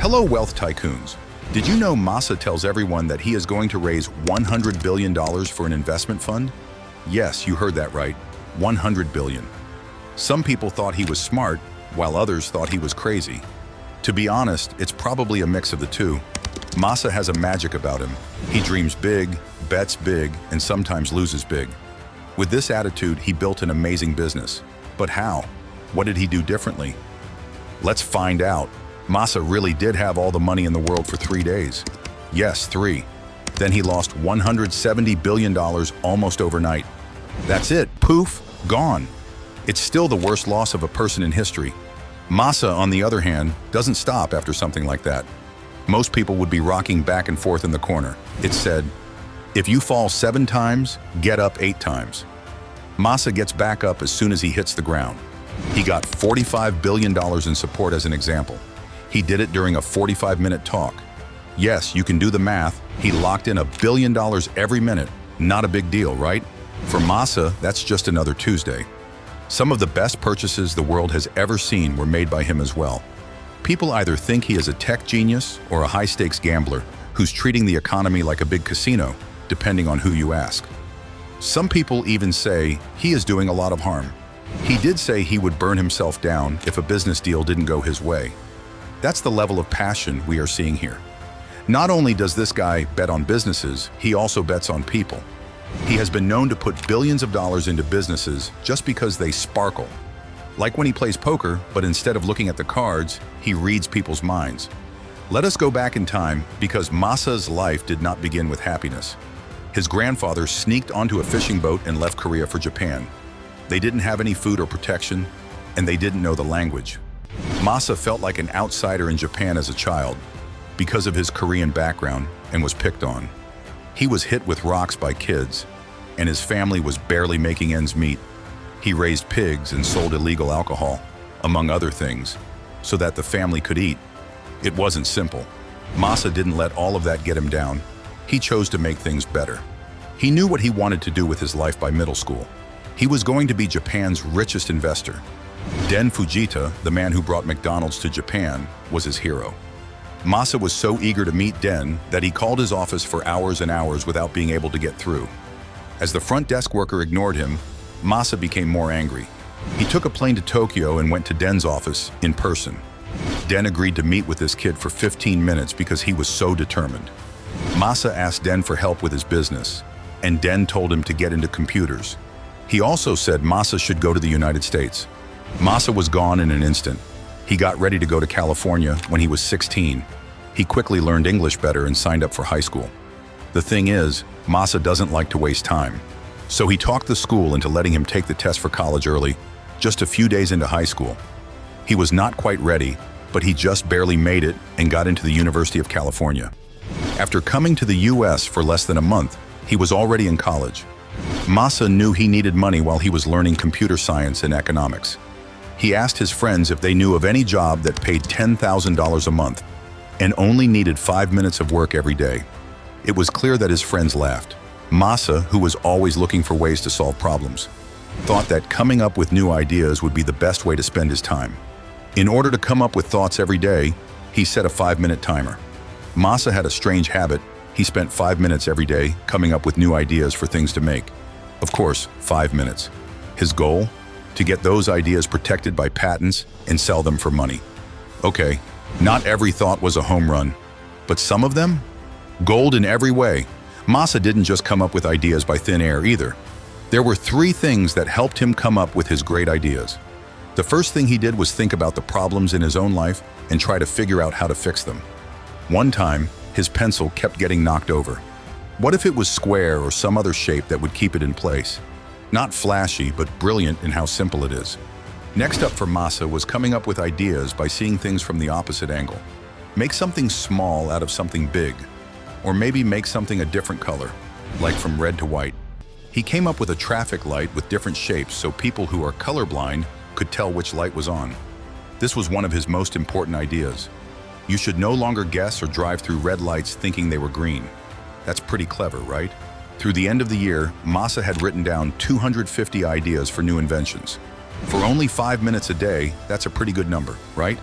Hello, wealth tycoons. Did you know Masa tells everyone that he is going to raise $100 billion for an investment fund? Yes, you heard that right, $100 billion. Some people thought he was smart, while others thought he was crazy. To be honest, it's probably a mix of the two. Masa has a magic about him. He dreams big, bets big, and sometimes loses big. With this attitude, he built an amazing business. But how? What did he do differently? Let's find out. Masa really did have all the money in the world for 3 days. Yes, 3. Then he lost $170 billion almost overnight. That's it, poof, gone. It's still the worst loss of a person in history. Masa, on the other hand, doesn't stop after something like that. Most people would be rocking back and forth in the corner. It said, if you fall 7 times, get up 8 times. Masa gets back up as soon as he hits the ground. He got $45 billion in support as an example. He did it during a 45-minute talk. Yes, you can do the math. He locked in $1 billion every minute. Not a big deal, right? For Masa, that's just another Tuesday. Some of the best purchases the world has ever seen were made by him as well. People either think he is a tech genius or a high-stakes gambler who's treating the economy like a big casino, depending on who you ask. Some people even say he is doing a lot of harm. He did say he would burn himself down if a business deal didn't go his way. That's the level of passion we are seeing here. Not only does this guy bet on businesses, he also bets on people. He has been known to put billions of dollars into businesses just because they sparkle. Like when he plays poker, but instead of looking at the cards, he reads people's minds. Let us go back in time because Masa's life did not begin with happiness. His grandfather sneaked onto a fishing boat and left Korea for Japan. They didn't have any food or protection, and they didn't know the language. Masa felt like an outsider in Japan as a child because of his Korean background and was picked on. He was hit with rocks by kids, and his family was barely making ends meet. He raised pigs and sold illegal alcohol, among other things, so that the family could eat. It wasn't simple. Masa didn't let all of that get him down. He chose to make things better. He knew what he wanted to do with his life by middle school. He was going to be Japan's richest investor. Den Fujita, the man who brought McDonald's to Japan, was his hero. Masa was so eager to meet Den that he called his office for hours and hours without being able to get through. As the front desk worker ignored him, Masa became more angry. He took a plane to Tokyo and went to Den's office in person. Den agreed to meet with this kid for 15 minutes because he was so determined. Masa asked Den for help with his business, and Den told him to get into computers. He also said Masa should go to the United States. Masa was gone in an instant. He got ready to go to California when he was 16. He quickly learned English better and signed up for high school. The thing is, Masa doesn't like to waste time. So he talked the school into letting him take the test for college early, just a few days into high school. He was not quite ready, but he just barely made it and got into the University of California. After coming to the US for less than a month, he was already in college. Masa knew he needed money while he was learning computer science and economics. He asked his friends if they knew of any job that paid $10,000 a month and only needed 5 minutes of work every day. It was clear that his friends laughed. Masa, who was always looking for ways to solve problems, thought that coming up with new ideas would be the best way to spend his time. In order to come up with thoughts every day, he set a 5-minute timer. Masa had a strange habit. He spent 5 minutes every day coming up with new ideas for things to make. Of course, 5 minutes. His goal? To get those ideas protected by patents and sell them for money. Okay, not every thought was a home run, but some of them? Gold in every way. Masa didn't just come up with ideas by thin air either. There were 3 things that helped him come up with his great ideas. The first thing he did was think about the problems in his own life and try to figure out how to fix them. One time, his pencil kept getting knocked over. What if it was square or some other shape that would keep it in place? Not flashy, but brilliant in how simple it is. Next up for Masa was coming up with ideas by seeing things from the opposite angle. Make something small out of something big. Or maybe make something a different color, like from red to white. He came up with a traffic light with different shapes so people who are colorblind could tell which light was on. This was one of his most important ideas. You should no longer guess or drive through red lights thinking they were green. That's pretty clever, right? Through the end of the year, Masa had written down 250 ideas for new inventions. For only 5 minutes a day, that's a pretty good number, right?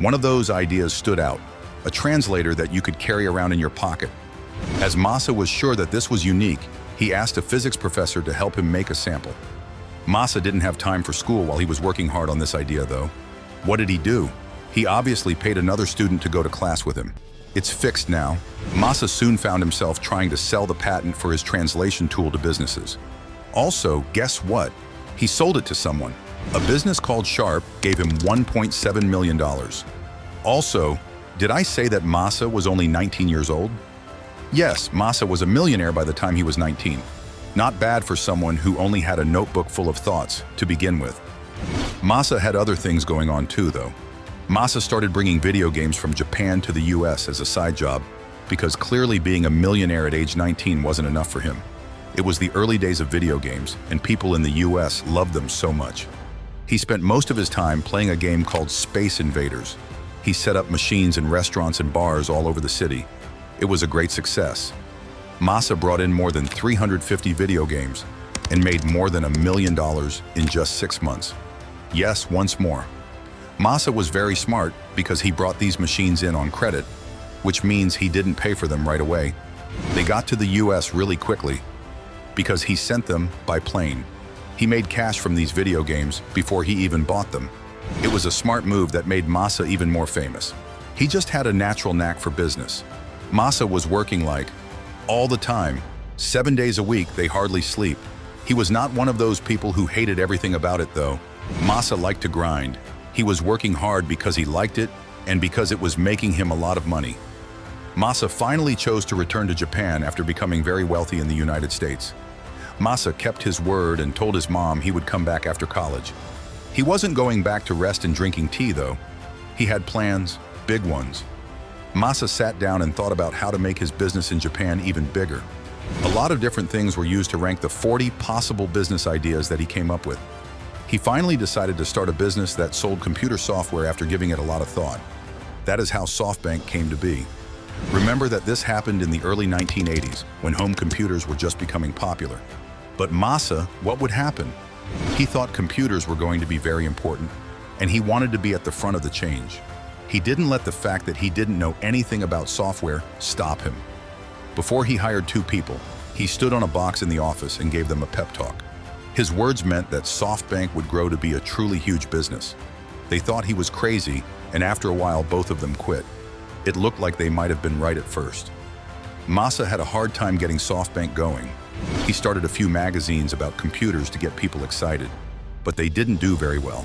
One of those ideas stood out. a translator that you could carry around in your pocket. As Masa was sure that this was unique, he asked a physics professor to help him make a sample. Masa didn't have time for school while he was working hard on this idea, though. What did he do? He obviously paid another student to go to class with him. It's fixed now. Masa soon found himself trying to sell the patent for his translation tool to businesses. Also, guess what? He sold it to someone. A business called Sharp gave him $1.7 million. Also, did I say that Masa was only 19 years old? Yes, Masa was a millionaire by the time he was 19. Not bad for someone who only had a notebook full of thoughts to begin with. Masa had other things going on too, though. Masa started bringing video games from Japan to the US as a side job because clearly being a millionaire at age 19 wasn't enough for him. It was the early days of video games, and people in the US loved them so much. He spent most of his time playing a game called Space Invaders. He set up machines in restaurants and bars all over the city. It was a great success. Masa brought in more than 350 video games and made more than $1 million in just 6 months. Yes, once more. Masa was very smart because he brought these machines in on credit, which means he didn't pay for them right away. They got to the US really quickly because he sent them by plane. He made cash from these video games before he even bought them. It was a smart move that made Masa even more famous. He just had a natural knack for business. Masa was working like all the time. 7 days a week, they hardly sleep. He was not one of those people who hated everything about it, though. Masa liked to grind. He was working hard because he liked it and because it was making him a lot of money. Masa finally chose to return to Japan after becoming very wealthy in the United States. Masa kept his word and told his mom he would come back after college. He wasn't going back to rest and drinking tea, though. He had plans, big ones. Masa sat down and thought about how to make his business in Japan even bigger. A lot of different things were used to rank the 40 possible business ideas that he came up with. He finally decided to start a business that sold computer software after giving it a lot of thought. That is how SoftBank came to be. Remember that this happened in the early 1980s, when home computers were just becoming popular. But Masa, what would happen? He thought computers were going to be very important, and he wanted to be at the front of the change. He didn't let the fact that he didn't know anything about software stop him. Before he hired 2 people, he stood on a box in the office and gave them a pep talk. His words meant that SoftBank would grow to be a truly huge business. They thought he was crazy, and after a while, both of them quit. It looked like they might have been right at first. Masa had a hard time getting SoftBank going. He started a few magazines about computers to get people excited, but they didn't do very well.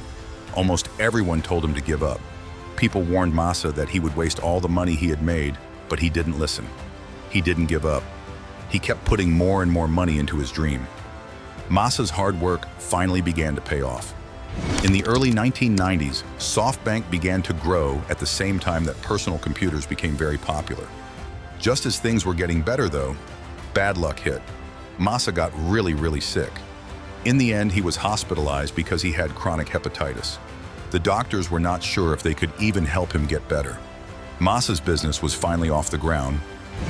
Almost everyone told him to give up. People warned Masa that he would waste all the money he had made, but he didn't listen. He didn't give up. He kept putting more and more money into his dream. Masa's hard work finally began to pay off. In the early 1990s, SoftBank began to grow at the same time that personal computers became very popular. Just as things were getting better, though, bad luck hit. Masa got really sick. In the end, he was hospitalized because he had chronic hepatitis. The doctors were not sure if they could even help him get better. Masa's business was finally off the ground,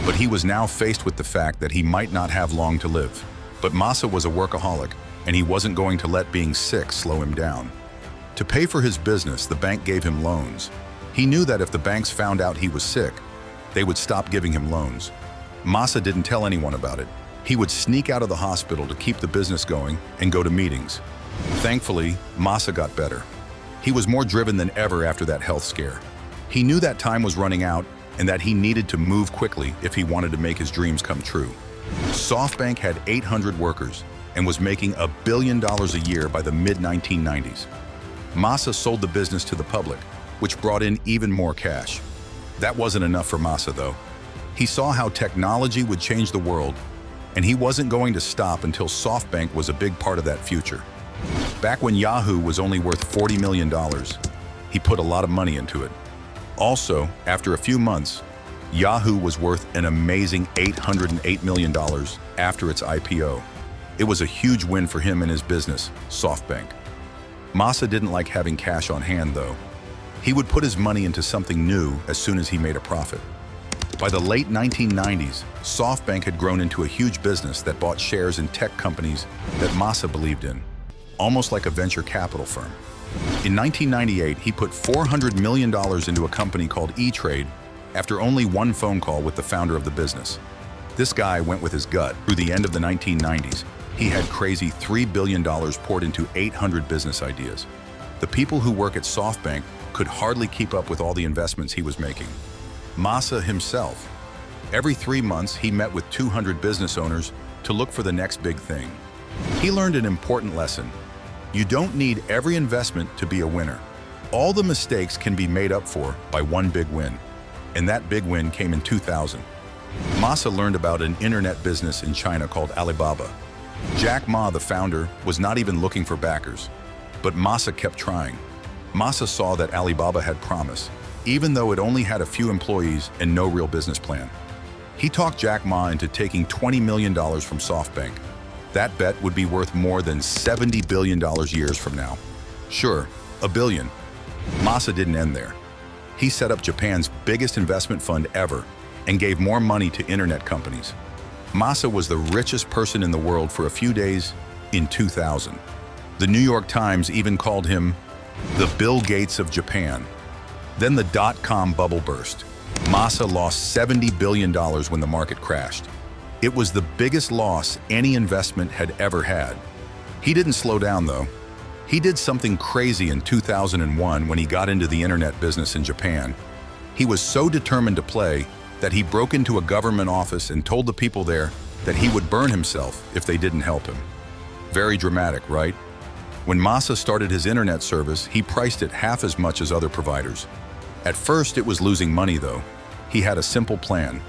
but he was now faced with the fact that he might not have long to live. But Masa was a workaholic, and he wasn't going to let being sick slow him down. To pay for his business, the bank gave him loans. He knew that if the banks found out he was sick, they would stop giving him loans. Masa didn't tell anyone about it. He would sneak out of the hospital to keep the business going and go to meetings. Thankfully, Masa got better. He was more driven than ever after that health scare. He knew that time was running out and that he needed to move quickly if he wanted to make his dreams come true. SoftBank had 800 workers and was making $1 billion a year by the mid-1990s. Masa sold the business to the public, which brought in even more cash. That wasn't enough for Masa, though. He saw how technology would change the world, and he wasn't going to stop until SoftBank was a big part of that future. Back when Yahoo was only worth $40 million, he put a lot of money into it. Also, after a few months, Yahoo was worth an amazing $808 million after its IPO. It was a huge win for him and his business, SoftBank. Masa didn't like having cash on hand, though. He would put his money into something new as soon as he made a profit. By the late 1990s, SoftBank had grown into a huge business that bought shares in tech companies that Masa believed in, almost like a venture capital firm. In 1998, he put $400 million into a company called E-Trade after only one phone call with the founder of the business. This guy went with his gut. Through the end of the 1990s, he had crazy $3 billion poured into 800 business ideas. The people who work at SoftBank could hardly keep up with all the investments he was making. Masa himself. Every 3 months, he met with 200 business owners to look for the next big thing. He learned an important lesson. You don't need every investment to be a winner. All the mistakes can be made up for by one big win. And that big win came in 2000. Masa learned about an internet business in China called Alibaba. Jack Ma, the founder, was not even looking for backers. But Masa kept trying. Masa saw that Alibaba had promise, even though it only had a few employees and no real business plan. He talked Jack Ma into taking $20 million from SoftBank. That bet would be worth more than $70 billion years from now. Sure, $1 billion. Masa didn't end there. He set up Japan's biggest investment fund ever and gave more money to internet companies. Masa was the richest person in the world for a few days in 2000. The New York Times even called him the Bill Gates of Japan. Then the dot-com bubble burst. Masa lost $70 billion when the market crashed. It was the biggest loss any investment had ever had. He didn't slow down, though. He did something crazy in 2001 when he got into the internet business in Japan. He was so determined to play that he broke into a government office and told the people there that he would burn himself if they didn't help him. Very dramatic, right? When Masa started his internet service, he priced it half as much as other providers. At first, it was losing money, though. He had a simple plan: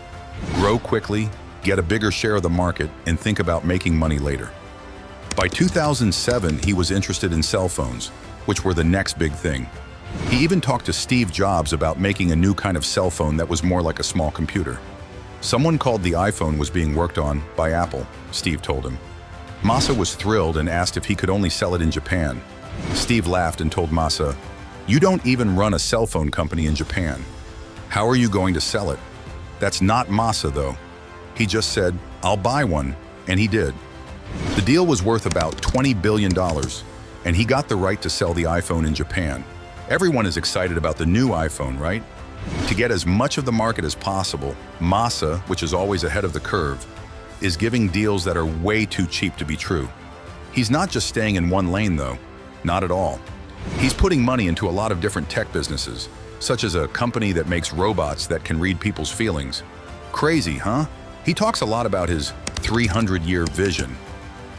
grow quickly, get a bigger share of the market, and think about making money later. By 2007, he was interested in cell phones, which were the next big thing. He even talked to Steve Jobs about making a new kind of cell phone that was more like a small computer. Someone called the iPhone was being worked on by Apple, Steve told him. Masa was thrilled and asked if he could only sell it in Japan. Steve laughed and told Masa, "You don't even run a cell phone company in Japan. How are you going to sell it?" That's not Masa, though. He just said, "I'll buy one," and he did. The deal was worth about $20 billion, and he got the right to sell the iPhone in Japan. Everyone is excited about the new iPhone, right? To get as much of the market as possible, Masa, which is always ahead of the curve, is giving deals that are way too cheap to be true. He's not just staying in one lane, though. Not at all. He's putting money into a lot of different tech businesses, such as a company that makes robots that can read people's feelings. Crazy, huh? He talks a lot about his 300-year vision.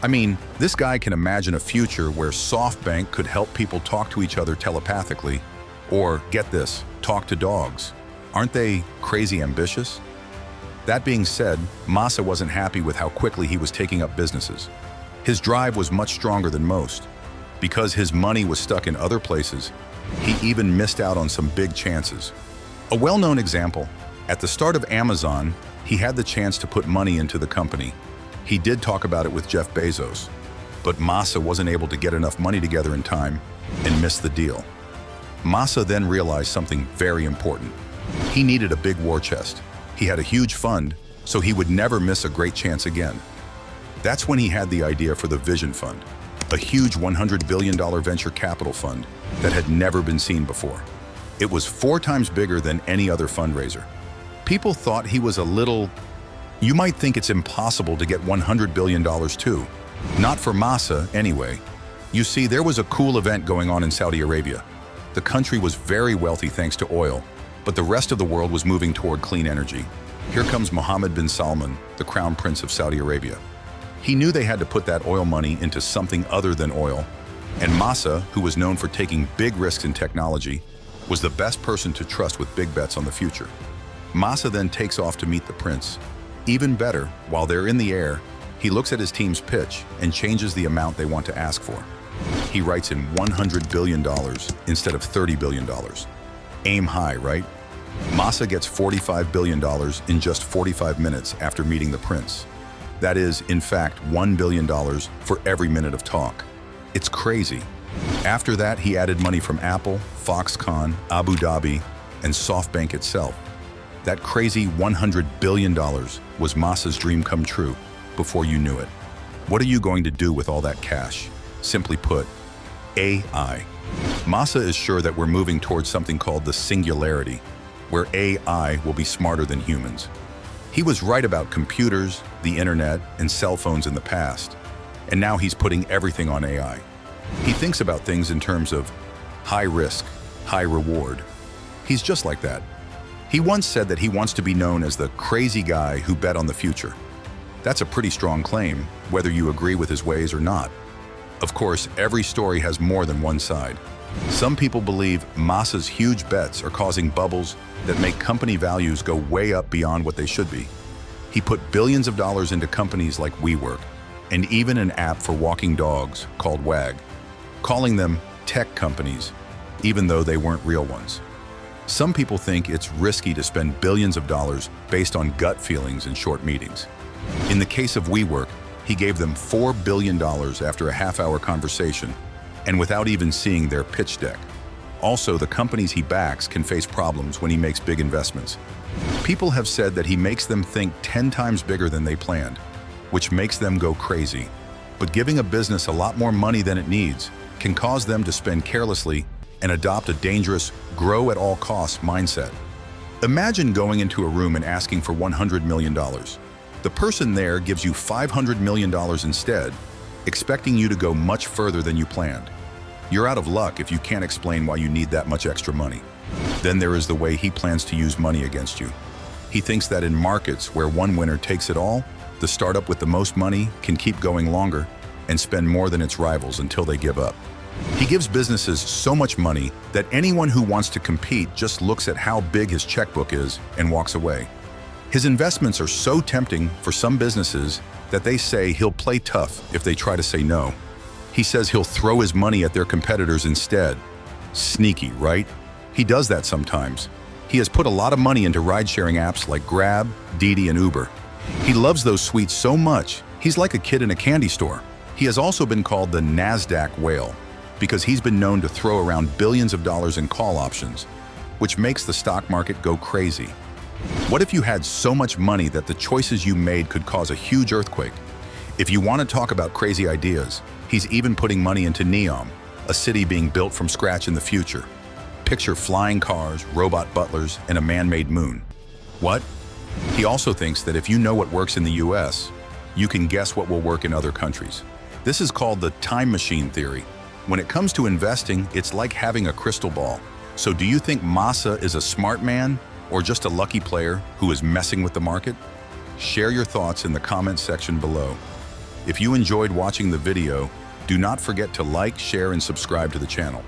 I mean, this guy can imagine a future where SoftBank could help people talk to each other telepathically, or, get this, talk to dogs. Aren't they crazy ambitious? That being said, Masa wasn't happy with how quickly he was taking up businesses. His drive was much stronger than most. Because his money was stuck in other places, he even missed out on some big chances. A well-known example, at the start of Amazon, he had the chance to put money into the company. He did talk about it with Jeff Bezos, but Masa wasn't able to get enough money together in time and missed the deal. Masa then realized something very important. He needed a big war chest. He had a huge fund, so he would never miss a great chance again. That's when he had the idea for the Vision Fund, a huge $100 billion venture capital fund that had never been seen before. It was 4 times bigger than any other fundraiser. People thought he was a little... You might think it's impossible to get $100 billion too. Not for Masa, anyway. You see, there was a cool event going on in Saudi Arabia. The country was very wealthy thanks to oil, but the rest of the world was moving toward clean energy. Here comes Mohammed bin Salman, the crown prince of Saudi Arabia. He knew they had to put that oil money into something other than oil, and Masa, who was known for taking big risks in technology, was the best person to trust with big bets on the future. Masa then takes off to meet the prince. Even better, while they're in the air, he looks at his team's pitch and changes the amount they want to ask for. He writes in $100 billion instead of $30 billion. Aim high, right? Masa gets $45 billion in just 45 minutes after meeting the prince. That is, in fact, $1 billion for every minute of talk. It's crazy. After that, he added money from Apple, Foxconn, Abu Dhabi, and SoftBank itself. That crazy $100 billion was Masa's dream come true before you knew it. What are you going to do with all that cash? Simply put, AI. Masa is sure that we're moving towards something called the singularity, where AI will be smarter than humans. He was right about computers, the internet, and cell phones in the past, and now he's putting everything on AI. He thinks about things in terms of high risk, high reward. He's just like that. He once said that he wants to be known as the crazy guy who bet on the future. That's a pretty strong claim, whether you agree with his ways or not. Of course, every story has more than one side. Some people believe Masa's huge bets are causing bubbles that make company values go way up beyond what they should be. He put billions of dollars into companies like WeWork, and even an app for walking dogs called WAG, calling them tech companies, even though they weren't real ones. Some people think it's risky to spend billions of dollars based on gut feelings in short meetings. In the case of WeWork, he gave them $4 billion after a half-hour conversation, and without even seeing their pitch deck. Also, the companies he backs can face problems when he makes big investments. People have said that he makes them think 10 times bigger than they planned, which makes them go crazy. But giving a business a lot more money than it needs can cause them to spend carelessly and adopt a dangerous grow at all costs mindset. Imagine going into a room and asking for $100 million. The person there gives you $500 million instead, expecting you to go much further than you planned. You're out of luck if you can't explain why you need that much extra money. Then there is the way he plans to use money against you. He thinks that in markets where one winner takes it all, the startup with the most money can keep going longer and spend more than its rivals until they give up. He gives businesses so much money that anyone who wants to compete just looks at how big his checkbook is and walks away. His investments are so tempting for some businesses that they say he'll play tough if they try to say no. He says he'll throw his money at their competitors instead. Sneaky, right? He does that sometimes. He has put a lot of money into ride-sharing apps like Grab, Didi, and Uber. He loves those sweets so much, he's like a kid in a candy store. He has also been called the NASDAQ Whale because he's been known to throw around billions of dollars in call options, which makes the stock market go crazy. What if you had so much money that the choices you made could cause a huge earthquake? If you want to talk about crazy ideas, he's even putting money into Neom, a city being built from scratch in the future. Picture flying cars, robot butlers, and a man-made moon. What? He also thinks that if you know what works in the US, you can guess what will work in other countries. This is called the time machine theory. When it comes to investing, it's like having a crystal ball. So do you think Masa is a smart man or just a lucky player who is messing with the market? Share your thoughts in the comments section below. If you enjoyed watching the video, do not forget to like, share, and subscribe to the channel.